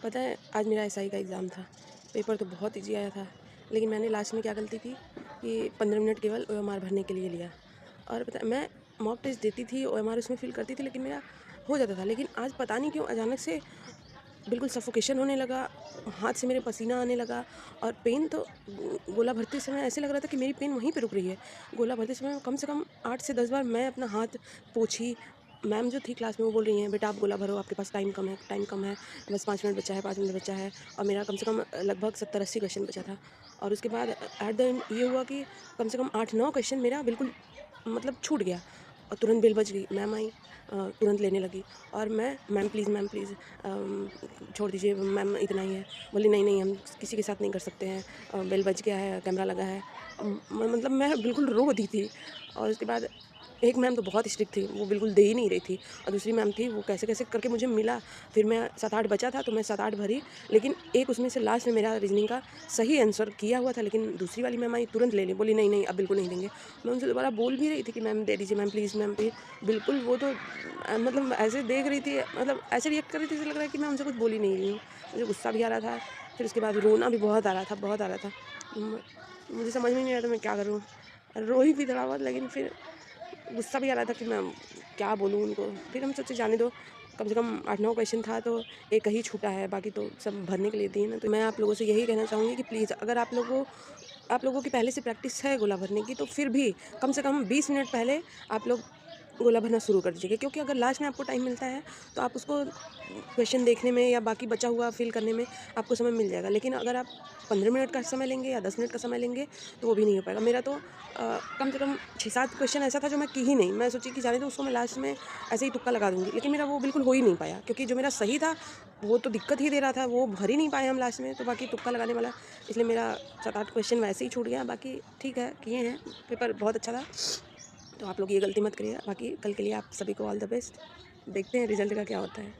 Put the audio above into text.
पता है आज मेरा एसआई का एग्ज़ाम था। पेपर तो बहुत ईज़ी आया था, लेकिन मैंने लास्ट में क्या गलती की कि 15 मिनट केवल ओएमआर भरने के लिए लिया। और पता है मैं मॉक टेस्ट देती थी, ओएमआर उसमें फ़िल करती थी, लेकिन मेरा हो जाता था। लेकिन आज पता नहीं क्यों अचानक से बिल्कुल सफोकेशन होने लगा, हाथ से मेरे पसीना आने लगा। और पेन तो गोला भरते समय ऐसे लग रहा था कि मेरी पेन वहीं पे रुक रही है। गोला भरते समय कम से कम 8 से 10 बार मैं अपना हाथ पोंछी। मैम जो थी क्लास में वो बोल रही हैं, "बेटा आप गोला भरो, आपके पास टाइम कम है, बस 5 मिनट बचा है, 5 मिनट बचा है।" और मेरा कम से कम लगभग 70-80 क्वेश्चन बचा था। और उसके बाद एट द एंड ये हुआ कि कम से कम 8-9 क्वेश्चन मेरा बिल्कुल मतलब छूट गया। और तुरंत बेल बज गई, मैम आई, तुरंत लेने लगी। और मैं, मैम प्लीज़ छोड़ दीजिए मैम, इतना ही है। बोली नहीं, नहीं हम किसी के साथ नहीं कर सकते हैं, बेल बज गया है, कैमरा लगा है। मतलब मैं बिल्कुल रो दी थी। और उसके बाद एक मैम तो बहुत स्ट्रिक्ट थी, वो बिल्कुल दे ही नहीं रही थी। और दूसरी मैम थी, वो कैसे-कैसे करके मुझे मिला। फिर मैं 7-8 बचा था तो मैं 7-8 भरी, लेकिन एक उसमें से लास्ट में मेरा रीज़निंग का सही आंसर किया हुआ था, लेकिन दूसरी वाली मैम आई, तुरंत ले ली। बोली नहीं, नहीं अब बिल्कुल नहीं देंगे। मैं उनसे दोबारा बोल भी रही थी कि मैम दे दीजिए, मैम प्लीज़। बिल्कुल वो तो मतलब ऐसे देख रही थी, मतलब ऐसे रिएक्ट कर रही थी, ऐसा लग रहा है कि मैं उनसे कुछ बोल ही नहीं रही हूँ। मुझे गुस्सा भी आ रहा था, फिर उसके बाद रोना भी बहुत आ रहा था, बहुत आ रहा था। म मुझे समझ में नहीं आ रहा था मैं क्या करूँ? रोई भी थोड़ा बहुत, लेकिन फिर गुस्सा भी आ रहा था कि मैं क्या बोलूँ उनको। फिर हम सोचे जाने दो, कम से कम 8-9 क्वेश्चन था तो एक ही छूटा है, बाकी तो सब भरने के लिए दिए ना। तो मैं आप लोगों से यही कहना चाहूँगी कि प्लीज़ अगर आप लोगों की पहले से प्रैक्टिस है गोला भरने की, तो फिर भी कम से कम 20 मिनट पहले आप लोग गोला भरना शुरू कर दीजिएगा। क्योंकि अगर लास्ट में आपको टाइम मिलता है तो आप उसको क्वेश्चन देखने में या बाकी बचा हुआ फिल करने में आपको समय मिल जाएगा। लेकिन अगर आप 15 मिनट का समय लेंगे या 10 मिनट का समय लेंगे तो वो भी नहीं हो पाएगा। मेरा तो कम से कम 6-7 क्वेश्चन ऐसा था जो मैं की ही नहीं। मैं सोची कि जाने दो, उसको मैं लास्ट में ऐसे ही तुक्का लगा दूँगी। लेकिन मेरा वो बिल्कुल हो ही नहीं पाया, क्योंकि जो मेरा सही था वो तो दिक्कत ही दे रहा था, वो भर ही नहीं पाए हम लास्ट में, तो बाकी तुक्का लगाने वाला, इसलिए मेरा 7-8 क्वेश्चन वैसे ही छूट गया। बाकी ठीक है, किए हैं, पेपर बहुत अच्छा था। तो आप लोग ये गलती मत करिएगा। बाकी कल के लिए आप सभी को ऑल द बेस्ट। देखते हैं रिज़ल्ट का क्या होता है।